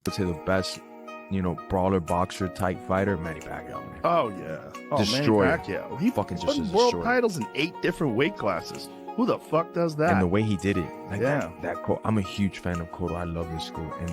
I'd say the best, brawler, boxer type fighter, Manny Pacquiao, man. Oh yeah. Oh, Destroyer. Manny Pacquiao. He Fucking just won a world destroyer. titles in 8 different weight classes. Who the fuck does that? And the way he did it, like Yeah. that I'm a huge fan of Cotto. I love his school, and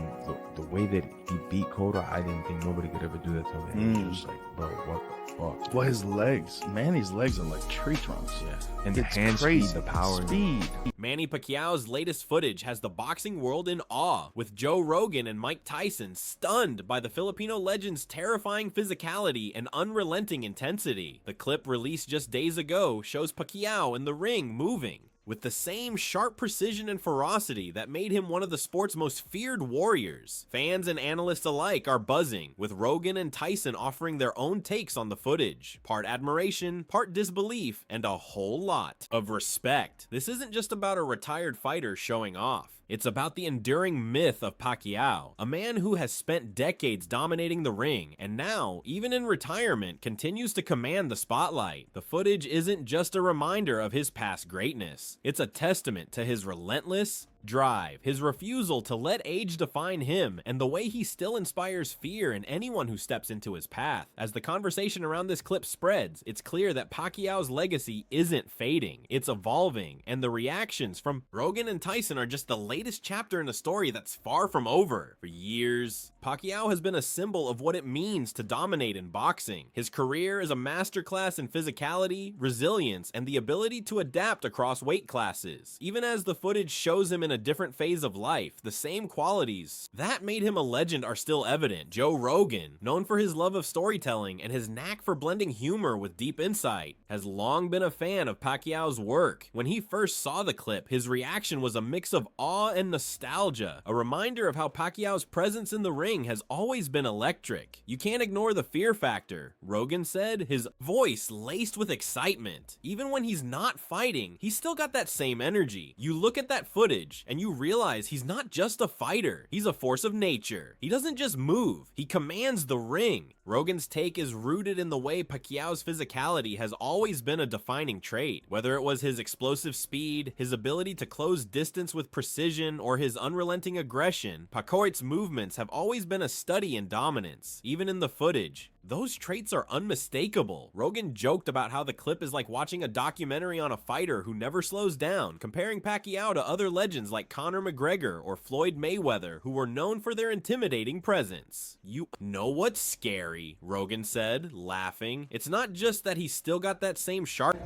the way that he beat Cotto, I didn't think nobody could ever do that to him. It was just like, bro, what the fuck? Well, his legs, Manny's legs are like tree trunks. Yeah, and the It's hand crazy. speed, the power, Speed. Manny Pacquiao's latest footage has the boxing world in awe, with Joe Rogan and Mike Tyson stunned by the Filipino legend's terrifying physicality and unrelenting intensity. The clip released just days ago shows Pacquiao in the ring moving with the same sharp precision and ferocity that made him one of the sport's most feared warriors. Fans and analysts alike are buzzing, with Rogan and Tyson offering their own takes on the footage. Part admiration, part disbelief, and a whole lot of respect. This isn't just about a retired fighter showing off. It's about the enduring myth of Pacquiao, a man who has spent decades dominating the ring, and now, even in retirement, continues to command the spotlight. The footage isn't just a reminder of his past greatness. It's a testament to his relentless drive, his refusal to let age define him, and the way he still inspires fear in anyone who steps into his path. As the conversation around this clip spreads, it's clear that Pacquiao's legacy isn't fading, it's evolving, and the reactions from Rogan and Tyson are just the latest chapter in a story that's far from over. For years, Pacquiao has been a symbol of what it means to dominate in boxing. His career is a masterclass in physicality, resilience, and the ability to adapt across weight classes. Even as the footage shows him in a different phase of life, the same qualities that made him a legend are still evident. Joe Rogan, known for his love of storytelling and his knack for blending humor with deep insight, has long been a fan of Pacquiao's work. When he first saw the clip, his reaction was a mix of awe and nostalgia, a reminder of how Pacquiao's presence in the ring has always been electric. You can't ignore the fear factor, Rogan said, his voice laced with excitement. Even when he's not fighting, he's still got that same energy. You look at that footage, and you realize he's not just a fighter, he's a force of nature. He doesn't just move, he commands the ring. Rogan's take is rooted in the way Pacquiao's physicality has always been a defining trait. Whether it was his explosive speed, his ability to close distance with precision, or his unrelenting aggression, Pacquiao's movements have always been a study in dominance. Even in the footage, those traits are unmistakable. Rogan joked about how the clip is like watching a documentary on a fighter who never slows down, comparing Pacquiao to other legends like Conor McGregor or Floyd Mayweather, who were known for their intimidating presence. You know what's scary, Rogan said, laughing. It's not just that he's still got that same sharp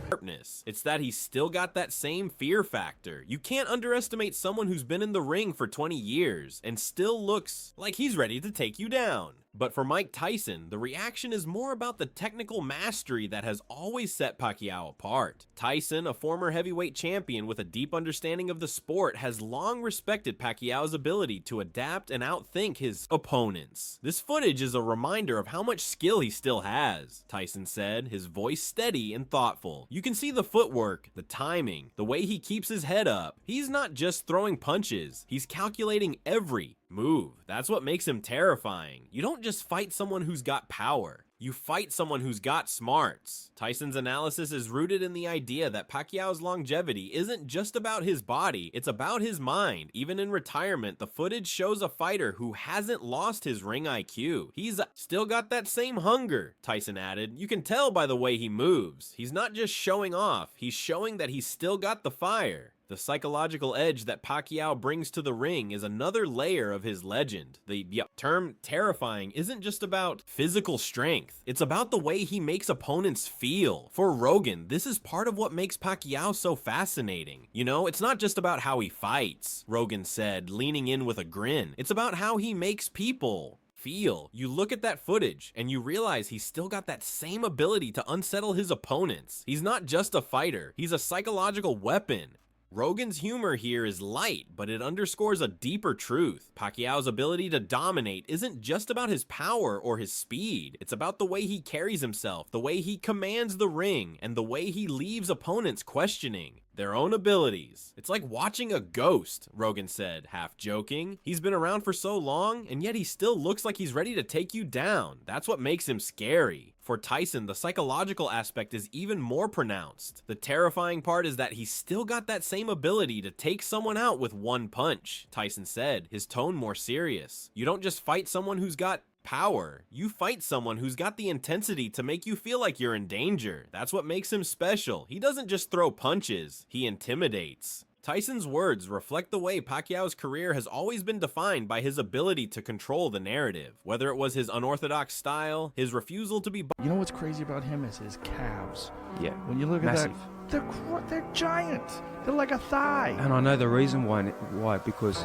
sharpness. It's that he's still got that same fear factor. You can't underestimate someone who's been in the ring for 20 years and still looks like he's ready to take you down. But for Mike Tyson, the reaction is more about the technical mastery that has always set Pacquiao apart. Tyson, a former heavyweight champion with a deep understanding of the sport, has long respected Pacquiao's ability to adapt and outthink his opponents. This footage is a reminder of how much skill he still has, Tyson said, his voice steady and thoughtful. You can see the footwork, the timing, the way he keeps his head up. He's not just throwing punches, he's calculating every move. That's what makes him terrifying. You don't just fight someone who's got power. You fight someone who's got smarts. Tyson's analysis is rooted in the idea that Pacquiao's longevity isn't just about his body, it's about his mind. Even in retirement, the footage shows a fighter who hasn't lost his ring IQ. He's still got that same hunger, Tyson added. You can tell by the way he moves. He's not just showing off, he's showing that he's still got the fire. The psychological edge that Pacquiao brings to the ring is another layer of his legend. The term terrifying isn't just about physical strength, it's about the way he makes opponents feel. For Rogan, this is part of what makes Pacquiao so fascinating. You know, it's not just about how he fights, Rogan said, leaning in with a grin. It's about how he makes people feel. You look at that footage and you realize he's still got that same ability to unsettle his opponents. He's not just a fighter, he's a psychological weapon. Rogan's humor here is light, but it underscores a deeper truth. Pacquiao's ability to dominate isn't just about his power or his speed. It's about the way he carries himself, the way he commands the ring, and the way he leaves opponents questioning their own abilities. It's like watching a ghost, Rogan said, half joking. He's been around for so long, and yet he still looks like he's ready to take you down. That's what makes him scary. For Tyson, the psychological aspect is even more pronounced. The terrifying part is that he's still got that same ability to take someone out with one punch, Tyson said, his tone more serious. You don't just fight someone who's got power. You fight someone who's got the intensity to make you feel like you're in danger. That's what makes him special. He doesn't just throw punches, he intimidates. Tyson's words reflect the way Pacquiao's career has always been defined by his ability to control the narrative. Whether it was his unorthodox style, his refusal to be... You know what's crazy about him is his calves. Yeah. When you look Massive. at that, they're giant. They're like a thigh. And I know the reason why, because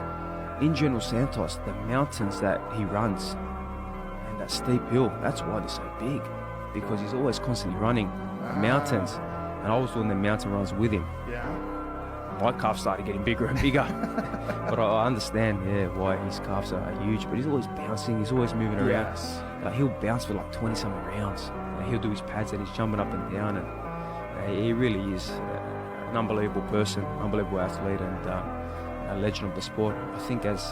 in General Santos, the mountains that he runs and that steep hill, that's why they're so big, because he's always constantly running mountains, and I was doing the mountain runs with him. Yeah. My calves started getting bigger and bigger. But I understand, why his calves are huge, but he's always bouncing, he's always moving around. Yes. Like, he'll bounce for like 20-something rounds, and he'll do his pads and he's jumping up and down, and he really is an unbelievable person, unbelievable athlete, and a legend of the sport. I think as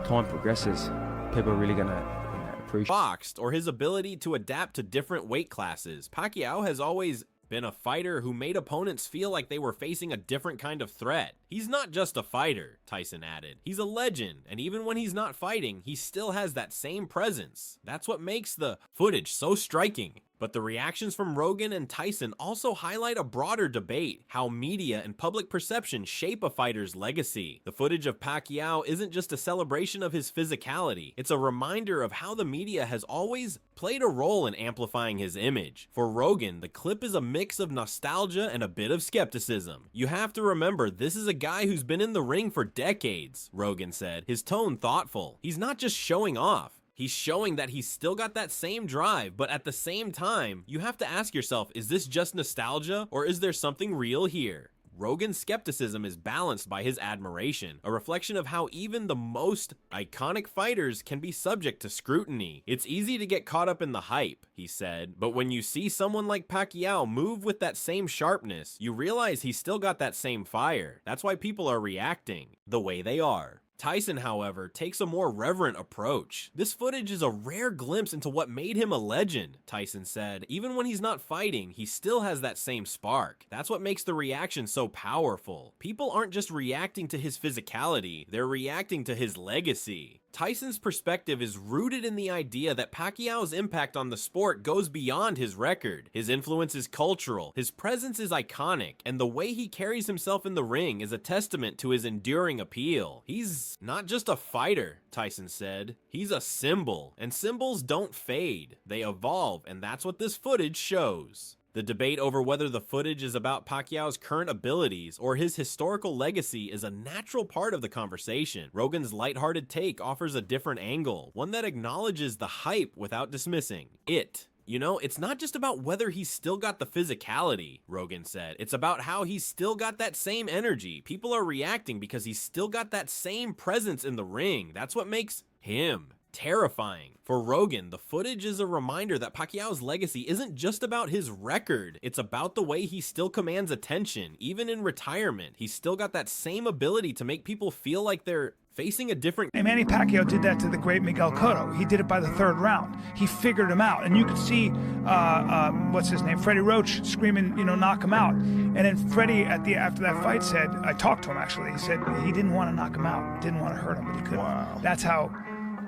time progresses, people are really going to appreciate. Boxed, or his ability to adapt to different weight classes. Pacquiao has always been a fighter who made opponents feel like they were facing a different kind of threat. He's not just a fighter, Tyson added. He's a legend, and even when he's not fighting, he still has that same presence. That's what makes the footage so striking. But the reactions from Rogan and Tyson also highlight a broader debate, how media and public perception shape a fighter's legacy. The footage of Pacquiao isn't just a celebration of his physicality, it's a reminder of how the media has always played a role in amplifying his image. For Rogan, the clip is a mix of nostalgia and a bit of skepticism. You have to remember, this is a guy who's been in the ring for decades, Rogan said, his tone thoughtful. He's not just showing off. He's showing that he's still got that same drive, but at the same time, you have to ask yourself, is this just nostalgia, or is there something real here? Rogan's skepticism is balanced by his admiration, a reflection of how even the most iconic fighters can be subject to scrutiny. It's easy to get caught up in the hype, he said, but when you see someone like Pacquiao move with that same sharpness, you realize he's still got that same fire. That's why people are reacting the way they are. Tyson, however, takes a more reverent approach. This footage is a rare glimpse into what made him a legend, Tyson said. Even when he's not fighting, he still has that same spark. That's what makes the reaction so powerful. People aren't just reacting to his physicality, they're reacting to his legacy. Tyson's perspective is rooted in the idea that Pacquiao's impact on the sport goes beyond his record. His influence is cultural, his presence is iconic, and the way he carries himself in the ring is a testament to his enduring appeal. He's not just a fighter, Tyson said. He's a symbol, and symbols don't fade. They evolve, and that's what this footage shows. The debate over whether the footage is about Pacquiao's current abilities or his historical legacy is a natural part of the conversation. Rogan's lighthearted take offers a different angle, one that acknowledges the hype without dismissing it. You know, it's not just about whether he's still got the physicality, Rogan said. It's about how he's still got that same energy. People are reacting because he's still got that same presence in the ring. That's what makes him terrifying. For Rogan, the footage is a reminder that Pacquiao's legacy isn't just about his record. It's about the way he still commands attention. Even in retirement, he's still got that same ability to make people feel like they're facing a different... And Manny Pacquiao did that to the great Miguel Cotto. He did it by the third round. He figured him out. And you could see, what's his name, Freddie Roach screaming, knock him out. And then Freddie, after that fight, said, I talked to him actually, he said he didn't want to knock him out, didn't want to hurt him, but he couldn't. Wow. That's how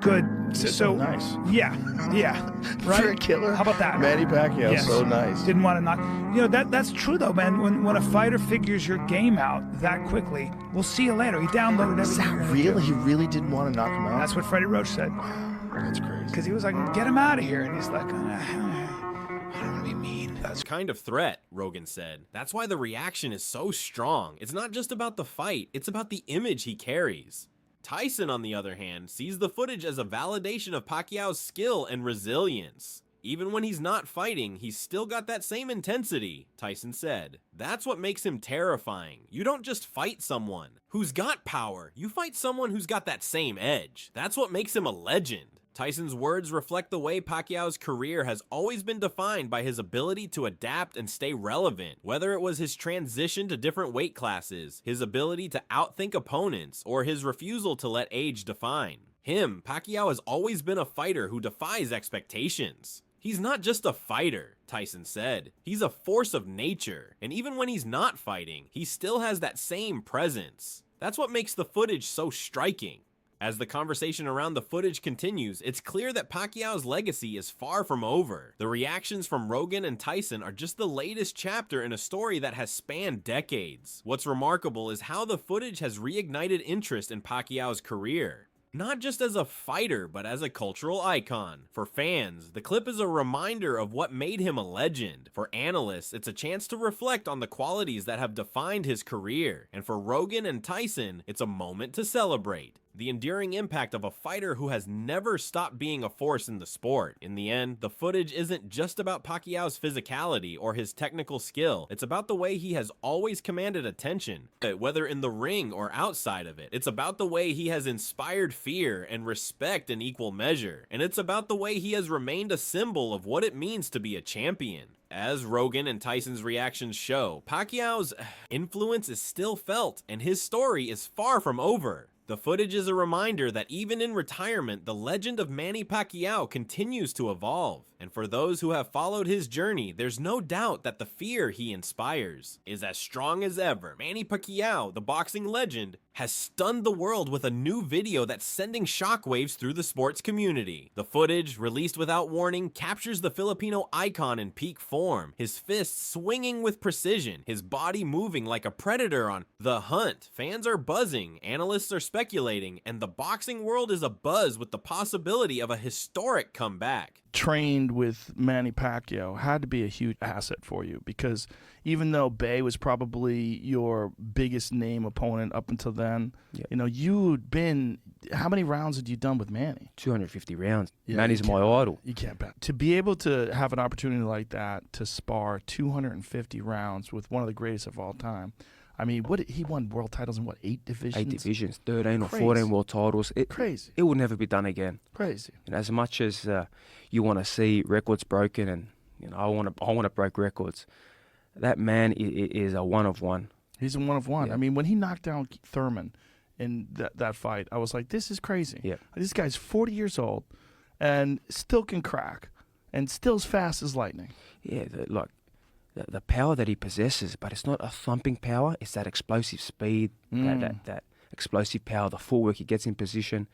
good. So nice. Yeah, right? For a killer. How about that? Manny Pacquiao, Yes. so nice. Didn't want to knock. That's true though, man. When a fighter figures your game out that quickly, we'll see you later. He downloaded Is everything. that real? He really didn't want to knock him out? That's what Freddie Roach said. That's crazy. Because he was like, get him out of here. And he's like, I don't want to be mean. That's kind of threat, Rogan said. That's why the reaction is so strong. It's not just about the fight, it's about the image he carries. Tyson, on the other hand, sees the footage as a validation of Pacquiao's skill and resilience. Even when he's not fighting, he's still got that same intensity, Tyson said. That's what makes him terrifying. You don't just fight someone who's got power, you fight someone who's got that same edge. That's what makes him a legend. Tyson's words reflect the way Pacquiao's career has always been defined by his ability to adapt and stay relevant, whether it was his transition to different weight classes, his ability to outthink opponents, or his refusal to let age define him. Pacquiao has always been a fighter who defies expectations. He's not just a fighter, Tyson said. He's a force of nature, and even when he's not fighting, he still has that same presence. That's what makes the footage so striking. As the conversation around the footage continues, it's clear that Pacquiao's legacy is far from over. The reactions from Rogan and Tyson are just the latest chapter in a story that has spanned decades. What's remarkable is how the footage has reignited interest in Pacquiao's career. Not just as a fighter, but as a cultural icon. For fans, the clip is a reminder of what made him a legend. For analysts, it's a chance to reflect on the qualities that have defined his career. And for Rogan and Tyson, it's a moment to celebrate the enduring impact of a fighter who has never stopped being a force in the sport. In the end, the footage isn't just about Pacquiao's physicality or his technical skill. It's about the way he has always commanded attention, whether in the ring or outside of it. It's about the way he has inspired fear and respect in equal measure. And it's about the way he has remained a symbol of what it means to be a champion. As Rogan and Tyson's reactions show, Pacquiao's influence is still felt, and his story is far from over. The footage is a reminder that even in retirement, the legend of Manny Pacquiao continues to evolve. And for those who have followed his journey, there's no doubt that the fear he inspires is as strong as ever. Manny Pacquiao, the boxing legend, has stunned the world with a new video that's sending shockwaves through the sports community. The footage, released without warning, captures the Filipino icon in peak form, his fists swinging with precision, his body moving like a predator on the hunt. Fans are buzzing, analysts are speculating, and the boxing world is abuzz with the possibility of a historic comeback. Trained with Manny Pacquiao had to be a huge asset for you, because even though Bay was probably your biggest name opponent up until then, you know, you'd been, how many rounds had you done with Manny? 250 rounds. Yeah, Manny's my idol. You can't bet. To be able to have an opportunity like that to spar 250 rounds with one of the greatest of all time. I mean, what he won world titles in what, 8 divisions? 8 divisions, 13 or Crazy. 14 world titles. Crazy. It will never be done again. Crazy. And as much as you want to see records broken, and you know, I want to break records, that man is a one of one. He's a one of one. Yeah. I mean, when he knocked down Thurman in that fight, I was like, this is crazy. Yeah. This guy's 40 years old and still can crack and still as fast as lightning. Yeah, look, the power that he possesses, but it's not a thumping power. It's that explosive speed, that explosive power, the footwork he gets in position.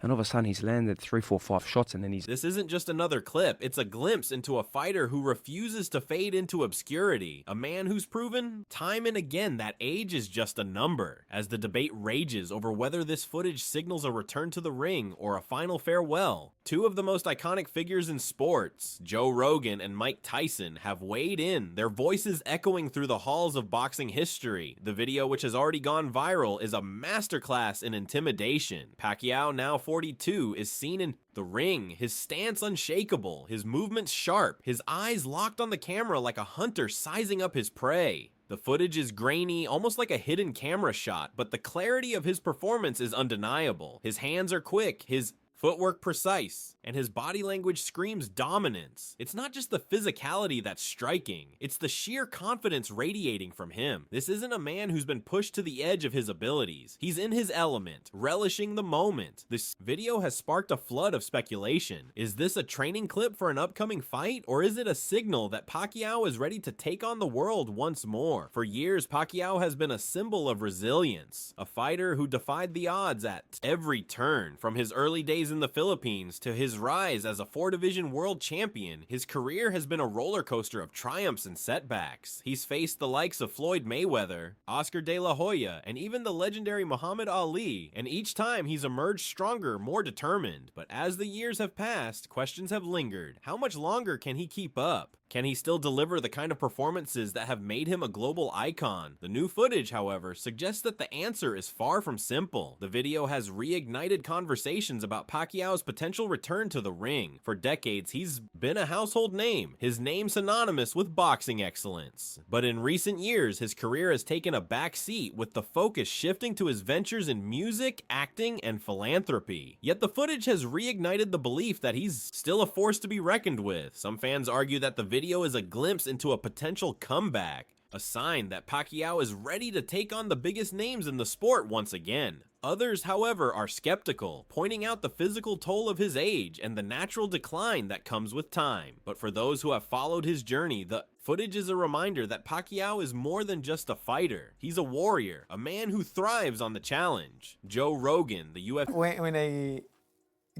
And all of a sudden, he's landed 3, 4, 5 shots, and then he's... This isn't just another clip, it's a glimpse into a fighter who refuses to fade into obscurity. A man who's proven time and again that age is just a number. As the debate rages over whether this footage signals a return to the ring or a final farewell, two of the most iconic figures in sports, Joe Rogan and Mike Tyson, have weighed in, their voices echoing through the halls of boxing history. The video, which has already gone viral, is a masterclass in intimidation. Pacquiao, now 42, is seen in the ring, his stance unshakable, his movements sharp, his eyes locked on the camera like a hunter sizing up his prey. The footage is grainy, almost like a hidden camera shot, but the clarity of his performance is undeniable. His hands are quick, his footwork precise, and his body language screams dominance. It's not just the physicality that's striking, it's the sheer confidence radiating from him. This isn't a man who's been pushed to the edge of his abilities. He's in his element, relishing the moment. This video has sparked a flood of speculation. Is this a training clip for an upcoming fight, or is it a signal that Pacquiao is ready to take on the world once more? For years, Pacquiao has been a symbol of resilience, a fighter who defied the odds at every turn. From his early days in the Philippines to his rise as a 4-division world champion, his career has been a roller coaster of triumphs and setbacks. He's faced the likes of Floyd Mayweather, Oscar de la Hoya, and even the legendary Muhammad Ali, and each time he's emerged stronger, more determined. But as the years have passed, questions have lingered. How much longer can he keep up? Can he still deliver the kind of performances that have made him a global icon? The new footage, however, suggests that the answer is far from simple. The video has reignited conversations about Pacquiao's potential return to the ring. For decades, he's been a household name, his name synonymous with boxing excellence. But in recent years, his career has taken a back seat, with the focus shifting to his ventures in music, acting, and philanthropy. Yet the footage has reignited the belief that he's still a force to be reckoned with. Some fans argue that the video is a glimpse into a potential comeback, a sign that Pacquiao is ready to take on the biggest names in the sport once again. Others, however, are skeptical, pointing out the physical toll of his age and the natural decline that comes with time. But for those who have followed his journey, the footage is a reminder that Pacquiao is more than just a fighter. He's a warrior, a man who thrives on the challenge. Joe Rogan, the UFC When I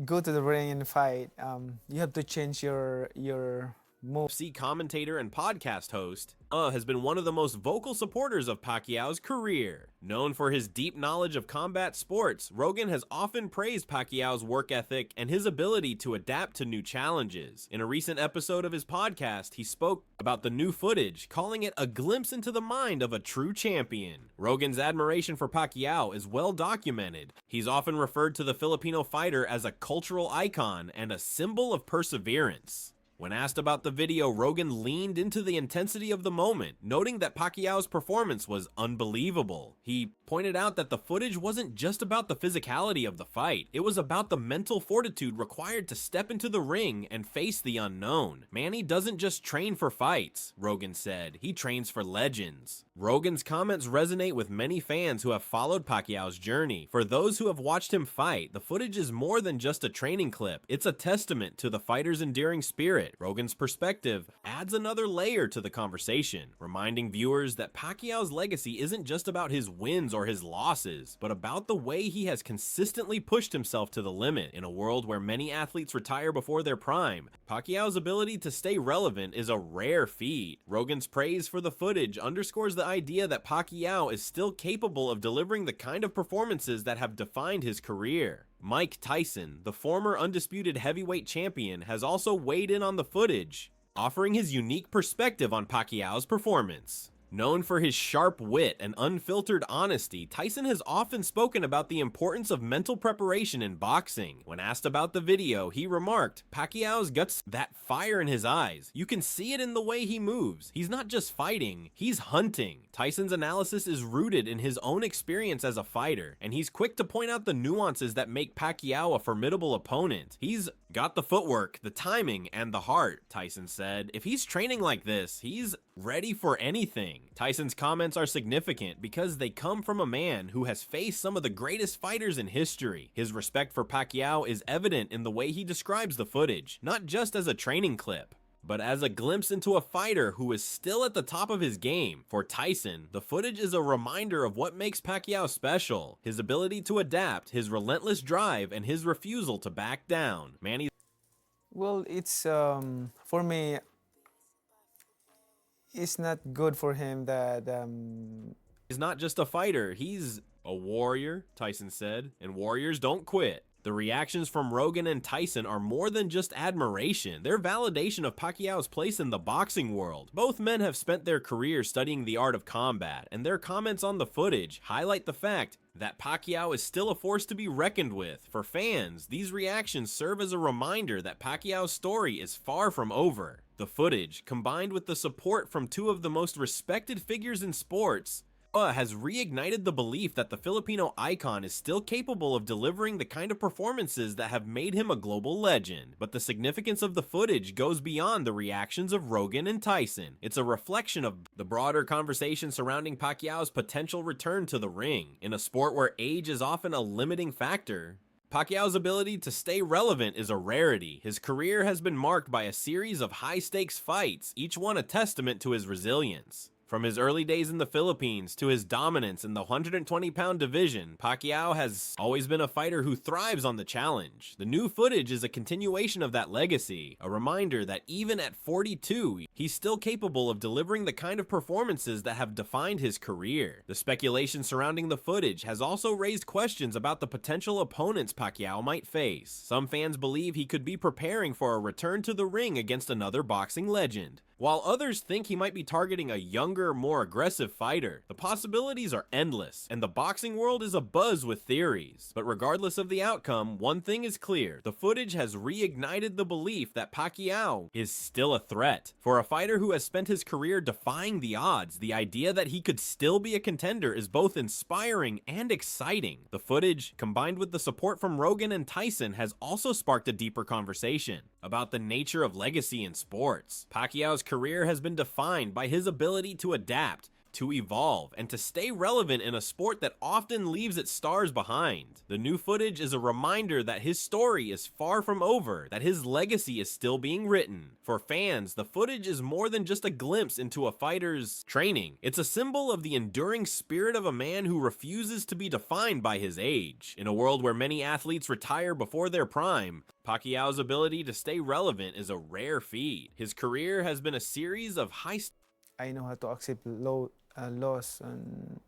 go to the ring and fight, you have to change your move. commentator and podcast host, has been one of the most vocal supporters of Pacquiao's career. Known for his deep knowledge of combat sports, Rogan has often praised Pacquiao's work ethic and his ability to adapt to new challenges. In a recent episode of his podcast, he spoke about the new footage, calling it a glimpse into the mind of a true champion. Rogan's admiration for Pacquiao is well documented. He's often referred to the Filipino fighter as a cultural icon and a symbol of perseverance. When asked about the video, Rogan leaned into the intensity of the moment, noting that Pacquiao's performance was unbelievable. He pointed out that the footage wasn't just about the physicality of the fight, it was about the mental fortitude required to step into the ring and face the unknown. Manny doesn't just train for fights, Rogan said, he trains for legends. Rogan's comments resonate with many fans who have followed Pacquiao's journey. For those who have watched him fight, the footage is more than just a training clip, it's a testament to the fighter's enduring spirit. Rogan's perspective adds another layer to the conversation, reminding viewers that Pacquiao's legacy isn't just about his wins or his losses, but about the way he has consistently pushed himself to the limit. In a world where many athletes retire before their prime, Pacquiao's ability to stay relevant is a rare feat. Rogan's praise for the footage underscores the idea that Pacquiao is still capable of delivering the kind of performances that have defined his career. Mike Tyson, the former undisputed heavyweight champion, has also weighed in on the footage, offering his unique perspective on Pacquiao's performance. Known for his sharp wit and unfiltered honesty, Tyson has often spoken about the importance of mental preparation in boxing. When asked about the video, he remarked, "Pacquiao's got that fire in his eyes. You can see it in the way he moves. He's not just fighting, he's hunting." Tyson's analysis is rooted in his own experience as a fighter, and he's quick to point out the nuances that make Pacquiao a formidable opponent. He's got the footwork, the timing, and the heart, Tyson said. If he's training like this, he's ready for anything. Tyson's comments are significant because they come from a man who has faced some of the greatest fighters in history. His respect for Pacquiao is evident in the way he describes the footage, not just as a training clip, but as a glimpse into a fighter who is still at the top of his game. For Tyson, the footage is a reminder of what makes Pacquiao special, his ability to adapt, his relentless drive, and his refusal to back down. Manny, Well, it's for me, it's not good for him that he's not just a fighter, he's a warrior, Tyson said, and warriors don't quit. The reactions from Rogan and Tyson are more than just admiration. They're validation of Pacquiao's place in the boxing world. Both men have spent their careers studying the art of combat, and their comments on the footage highlight the fact that Pacquiao is still a force to be reckoned with. For fans, these reactions serve as a reminder that Pacquiao's story is far from over. The footage, combined with the support from two of the most respected figures in sports, has reignited the belief that the Filipino icon is still capable of delivering the kind of performances that have made him a global legend. But the significance of the footage goes beyond the reactions of Rogan and Tyson. It's a reflection of the broader conversation surrounding Pacquiao's potential return to the ring. In a sport where age is often a limiting factor, Pacquiao's ability to stay relevant is a rarity. His career has been marked by a series of high-stakes fights, each one a testament to his resilience. From his early days in the Philippines to his dominance in the 120-pound division, Pacquiao has always been a fighter who thrives on the challenge. The new footage is a continuation of that legacy, a reminder that even at 42, he's still capable of delivering the kind of performances that have defined his career. The speculation surrounding the footage has also raised questions about the potential opponents Pacquiao might face. Some fans believe he could be preparing for a return to the ring against another boxing legend. While others think he might be targeting a younger, more aggressive fighter, the possibilities are endless, and the boxing world is abuzz with theories. But regardless of the outcome, one thing is clear: the footage has reignited the belief that Pacquiao is still a threat. For a fighter who has spent his career defying the odds, the idea that he could still be a contender is both inspiring and exciting. The footage, combined with the support from Rogan and Tyson, has also sparked a deeper conversation about the nature of legacy in sports. Pacquiao's career has been defined by his ability to adapt, to evolve, and to stay relevant in a sport that often leaves its stars behind. The new footage is a reminder that his story is far from over, that his legacy is still being written. For fans, the footage is more than just a glimpse into a fighter's training. It's a symbol of the enduring spirit of a man who refuses to be defined by his age. In a world where many athletes retire before their prime, Pacquiao's ability to stay relevant is a rare feat. His career has been a series of I know how to accept loss, and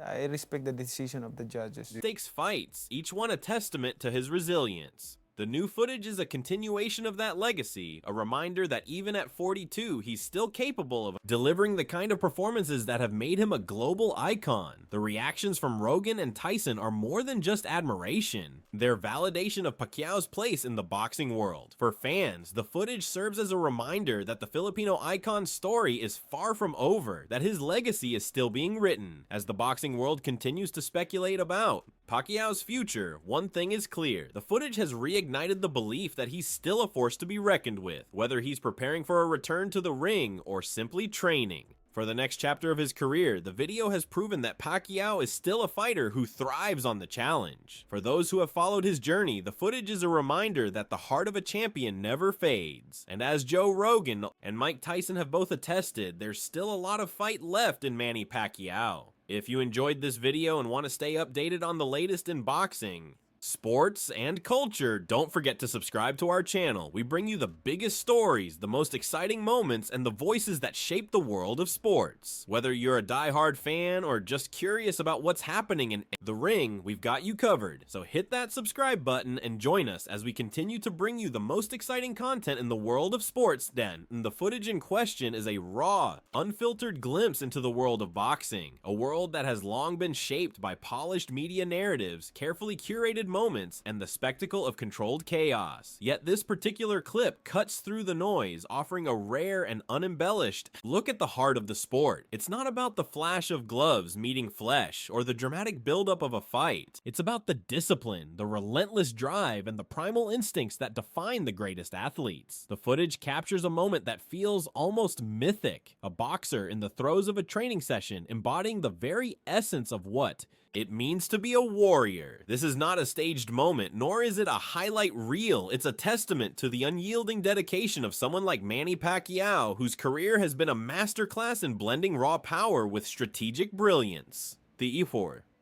I respect the decision of the judges. stakes fights, each one a testament to his resilience. The new footage is a continuation of that legacy, a reminder that even at 42, he's still capable of delivering the kind of performances that have made him a global icon. The reactions from Rogan and Tyson are more than just admiration. They're validation of Pacquiao's place in the boxing world. For fans, the footage serves as a reminder that the Filipino icon's story is far from over, that his legacy is still being written. As the boxing world continues to speculate about Pacquiao's future, one thing is clear: the footage has reignited the belief that he's still a force to be reckoned with, whether he's preparing for a return to the ring or simply training. For the next chapter of his career, the video has proven that Pacquiao is still a fighter who thrives on the challenge. For those who have followed his journey, the footage is a reminder that the heart of a champion never fades. And as Joe Rogan and Mike Tyson have both attested, there's still a lot of fight left in Manny Pacquiao. If you enjoyed this video and want to stay updated on the latest in boxing, sports, and culture, don't forget to subscribe to our channel. We bring you the biggest stories, the most exciting moments, and the voices that shape the world of sports. Whether you're a die-hard fan or just curious about what's happening in the ring, we've got you covered. So hit that subscribe button and join us as we continue to bring you the most exciting content in the world of sports. And the footage in question is a raw, unfiltered glimpse into the world of boxing, a world that has long been shaped by polished media narratives, carefully curated moments, and the spectacle of controlled chaos. Yet this particular clip cuts through the noise, offering a rare and unembellished look at the heart of the sport. It's not about the flash of gloves meeting flesh or the dramatic buildup of a fight. It's about the discipline, the relentless drive, and the primal instincts that define the greatest athletes. The footage captures a moment that feels almost mythic, a boxer in the throes of a training session, embodying the very essence of what it means to be a warrior. This is not a staged moment, nor is it a highlight reel. It's a testament to the unyielding dedication of someone like Manny Pacquiao, whose career has been a masterclass in blending raw power with strategic brilliance. The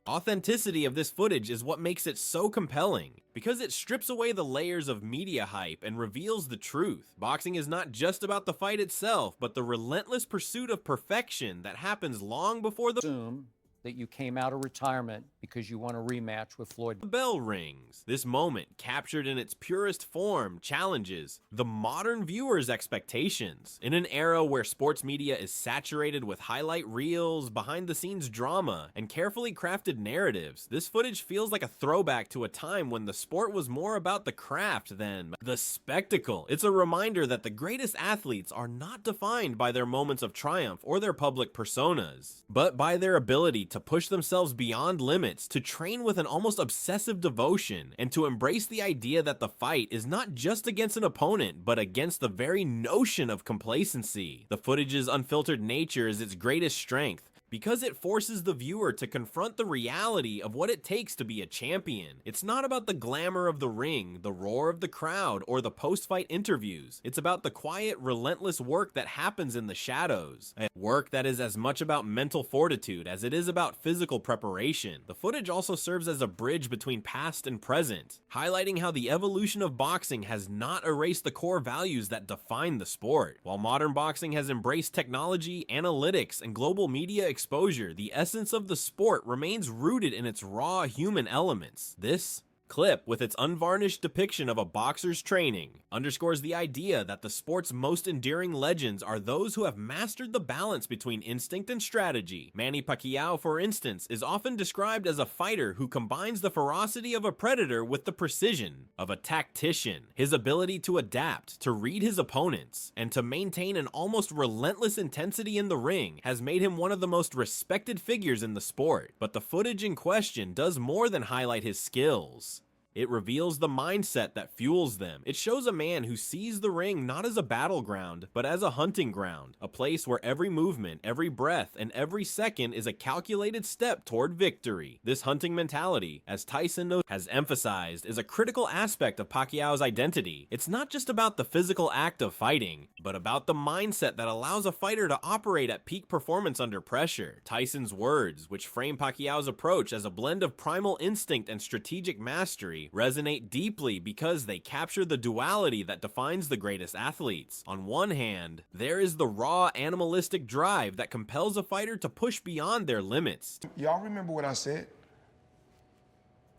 authenticity of this footage is what makes it so compelling, because it strips away the layers of media hype and reveals the truth. Boxing is not just about the fight itself, but the relentless pursuit of perfection that happens long before the that you came out of retirement because you want a rematch with Floyd. The bell rings. This moment, captured in its purest form, challenges the modern viewer's expectations. In an era where sports media is saturated with highlight reels, behind-the-scenes drama, and carefully crafted narratives, this footage feels like a throwback to a time when the sport was more about the craft than the spectacle. It's a reminder that the greatest athletes are not defined by their moments of triumph or their public personas, but by their ability to push themselves beyond limits, to train with an almost obsessive devotion, and to embrace the idea that the fight is not just against an opponent, but against the very notion of complacency. The footage's unfiltered nature is its greatest strength, because it forces the viewer to confront the reality of what it takes to be a champion. It's not about the glamour of the ring, the roar of the crowd, or the post-fight interviews. It's about the quiet, relentless work that happens in the shadows. A work that is as much about mental fortitude as it is about physical preparation. The footage also serves as a bridge between past and present, highlighting how the evolution of boxing has not erased the core values that define the sport. While modern boxing has embraced technology, analytics, and global media exposure, the essence of the sport remains rooted in its raw human elements. This clip, with its unvarnished depiction of a boxer's training, underscores the idea that the sport's most enduring legends are those who have mastered the balance between instinct and strategy. Manny Pacquiao, for instance, is often described as a fighter who combines the ferocity of a predator with the precision of a tactician. His ability to adapt, to read his opponents, and to maintain an almost relentless intensity in the ring has made him one of the most respected figures in the sport. But the footage in question does more than highlight his skills. It reveals the mindset that fuels them. It shows a man who sees the ring not as a battleground, but as a hunting ground, a place where every movement, every breath, and every second is a calculated step toward victory. This hunting mentality, as Tyson has emphasized, is a critical aspect of Pacquiao's identity. It's not just about the physical act of fighting, but about the mindset that allows a fighter to operate at peak performance under pressure. Tyson's words, which frame Pacquiao's approach as a blend of primal instinct and strategic mastery, resonate deeply because they capture the duality that defines the greatest athletes. On one hand, there is the raw animalistic drive that compels a fighter to push beyond their limits. Y'all remember what I said?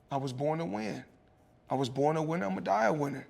I was born to win. I was born a winner, I'm gonna die a winner.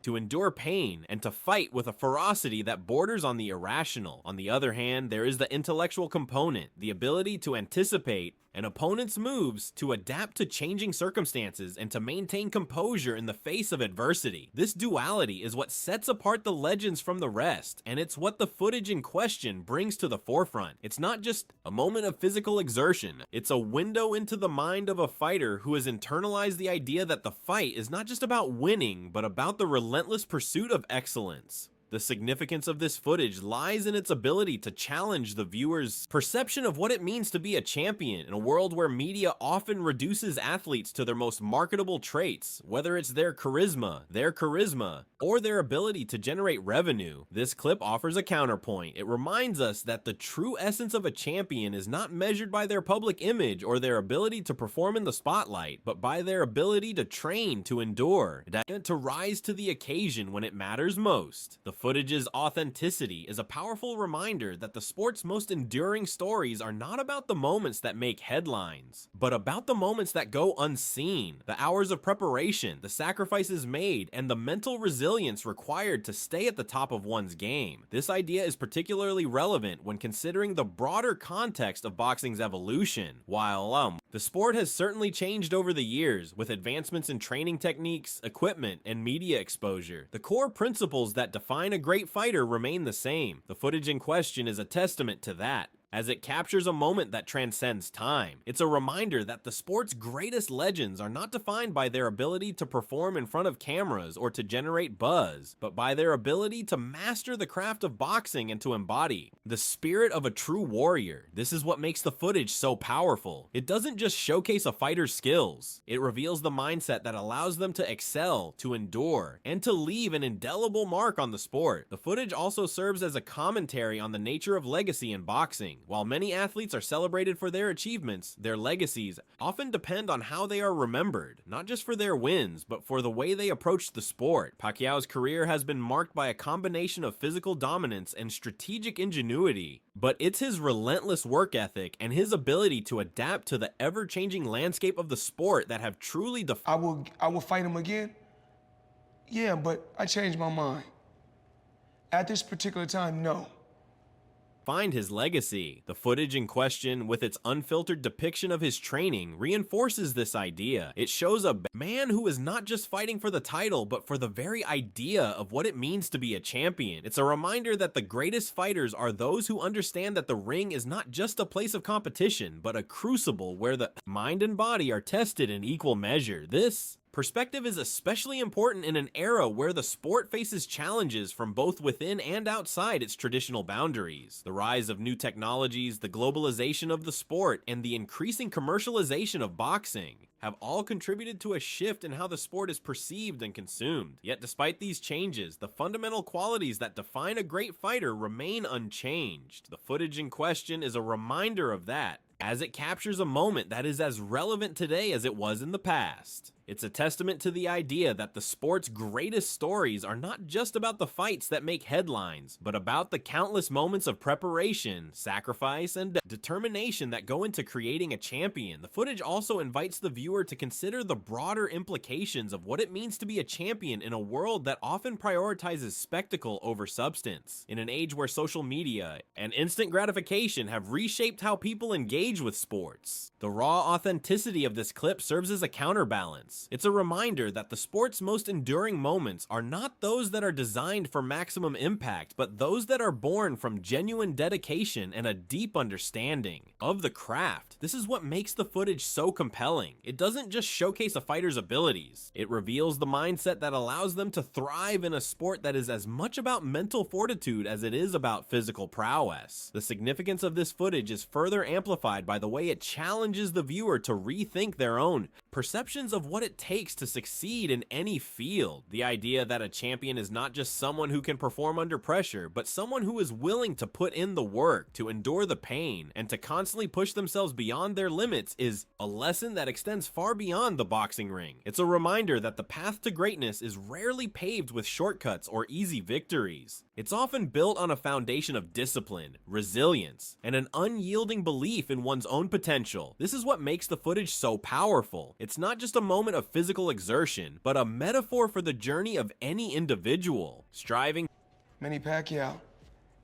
To endure pain and to fight with a ferocity that borders on the irrational. On the other hand, there is the intellectual component, the ability to anticipate an opponent's moves, to adapt to changing circumstances, and to maintain composure in the face of adversity. This duality is what sets apart the legends from the rest, and it's what the footage in question brings to the forefront. It's not just a moment of physical exertion, it's a window into the mind of a fighter who has internalized the idea that the fight is not just about winning, but about the relentless pursuit of excellence. The significance of this footage lies in its ability to challenge the viewer's perception of what it means to be a champion in a world where media often reduces athletes to their most marketable traits, whether it's their charisma, or their ability to generate revenue. This clip offers a counterpoint. It reminds us that the true essence of a champion is not measured by their public image or their ability to perform in the spotlight, but by their ability to train, to endure, and to rise to the occasion when it matters most. The footage's authenticity is a powerful reminder that the sport's most enduring stories are not about the moments that make headlines, but about the moments that go unseen, the hours of preparation, the sacrifices made, and the mental resilience required to stay at the top of one's game. This idea is particularly relevant when considering the broader context of boxing's evolution. While the sport has certainly changed over the years, with advancements in training techniques, equipment, and media exposure, the core principles that define a great fighter remain the same. The footage in question is a testament to that, as it captures a moment that transcends time. It's a reminder that the sport's greatest legends are not defined by their ability to perform in front of cameras or to generate buzz, but by their ability to master the craft of boxing and to embody the spirit of a true warrior. This is what makes the footage so powerful. It doesn't just showcase a fighter's skills, it reveals the mindset that allows them to excel, to endure, and to leave an indelible mark on the sport. The footage also serves as a commentary on the nature of legacy in boxing. While many athletes are celebrated for their achievements, their legacies often depend on how they are remembered, not just for their wins, but for the way they approached the sport. Pacquiao's career has been marked by a combination of physical dominance and strategic ingenuity, but it's his relentless work ethic and his ability to adapt to the ever-changing landscape of the sport that have truly defined. I will fight him again? Yeah, but I changed my mind. At this particular time, no. His legacy. The footage in question, with its unfiltered depiction of his training, reinforces this idea. It shows a man who is not just fighting for the title, but for the very idea of what it means to be a champion. It's a reminder that the greatest fighters are those who understand that the ring is not just a place of competition, but a crucible where the mind and body are tested in equal measure. This perspective is especially important in an era where the sport faces challenges from both within and outside its traditional boundaries. The rise of new technologies, the globalization of the sport, and the increasing commercialization of boxing have all contributed to a shift in how the sport is perceived and consumed. Yet despite these changes, the fundamental qualities that define a great fighter remain unchanged. The footage in question is a reminder of that, as it captures a moment that is as relevant today as it was in the past. It's a testament to the idea that the sport's greatest stories are not just about the fights that make headlines, but about the countless moments of preparation, sacrifice, and determination that go into creating a champion. The footage also invites the viewer to consider the broader implications of what it means to be a champion in a world that often prioritizes spectacle over substance. In an age where social media and instant gratification have reshaped how people engage with sports, the raw authenticity of this clip serves as a counterbalance. It's a reminder that the sport's most enduring moments are not those that are designed for maximum impact, but those that are born from genuine dedication and a deep understanding of the craft. This is what makes the footage so compelling. It doesn't just showcase a fighter's abilities. It reveals the mindset that allows them to thrive in a sport that is as much about mental fortitude as it is about physical prowess. The significance of this footage is further amplified by the way it challenges the viewer to rethink their own perceptions of what it takes to succeed in any field. The idea that a champion is not just someone who can perform under pressure, but someone who is willing to put in the work, to endure the pain, and to constantly push themselves beyond their limits is a lesson that extends far beyond the boxing ring. It's a reminder that the path to greatness is rarely paved with shortcuts or easy victories. It's often built on a foundation of discipline, resilience, and an unyielding belief in one's own potential. This is what makes the footage so powerful. It's not just a moment of physical exertion, but a metaphor for the journey of any individual, striving. Manny Pacquiao,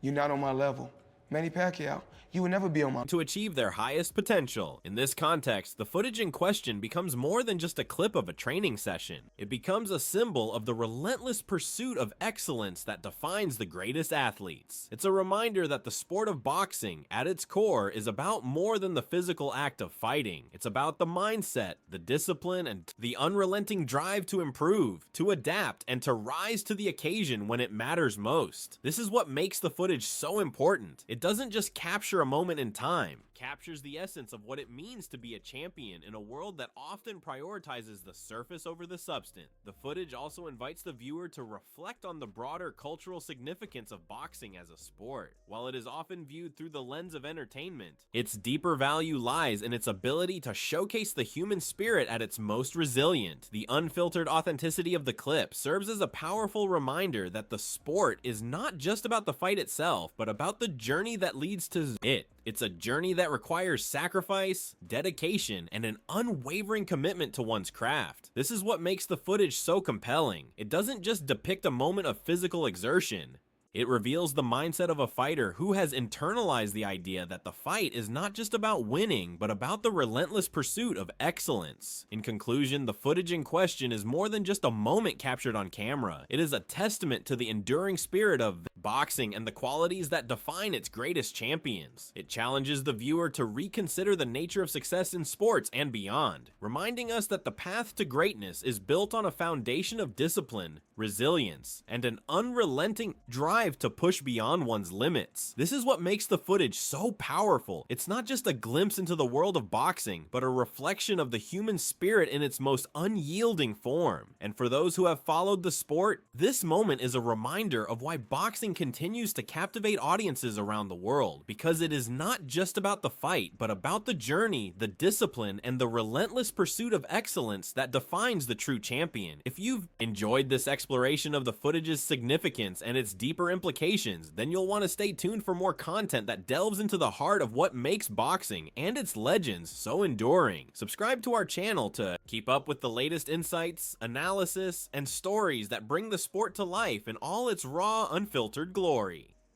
you're not on my level. Manny Pacquiao, you will never be on my to achieve their highest potential. In this context, the footage in question becomes more than just a clip of a training session. It becomes a symbol of the relentless pursuit of excellence that defines the greatest athletes. It's a reminder that the sport of boxing, at its core, is about more than the physical act of fighting. It's about the mindset, the discipline, and the unrelenting drive to improve, to adapt, and to rise to the occasion when it matters most. This is what makes the footage so important. It doesn't just capture a moment in time. It captures the essence of what it means to be a champion in a world that often prioritizes the surface over the substance. The footage also invites the viewer to reflect on the broader cultural significance of boxing as a sport. While it is often viewed through the lens of entertainment, its deeper value lies in its ability to showcase the human spirit at its most resilient. The unfiltered authenticity of the clip serves as a powerful reminder that the sport is not just about the fight itself, but about the journey that leads to it. It's a journey that requires sacrifice, dedication, and an unwavering commitment to one's craft. This is what makes the footage so compelling. It doesn't just depict a moment of physical exertion. It reveals the mindset of a fighter who has internalized the idea that the fight is not just about winning, but about the relentless pursuit of excellence. In conclusion, the footage in question is more than just a moment captured on camera. It is a testament to the enduring spirit of boxing and the qualities that define its greatest champions. It challenges the viewer to reconsider the nature of success in sports and beyond, reminding us that the path to greatness is built on a foundation of discipline, resilience, and an unrelenting drive to push beyond one's limits. This is what makes the footage so powerful. It's not just a glimpse into the world of boxing, but a reflection of the human spirit in its most unyielding form. And for those who have followed the sport, this moment is a reminder of why boxing continues to captivate audiences around the world, because it is not just about the fight, but about the journey, the discipline, and the relentless pursuit of excellence that defines the true champion. If you've enjoyed this exploration of the footage's significance and its deeper implications, then you'll want to stay tuned for more content that delves into the heart of what makes boxing and its legends so enduring. Subscribe to our channel to keep up with the latest insights, analysis, and stories that bring the sport to life in all its raw, unfiltered glory.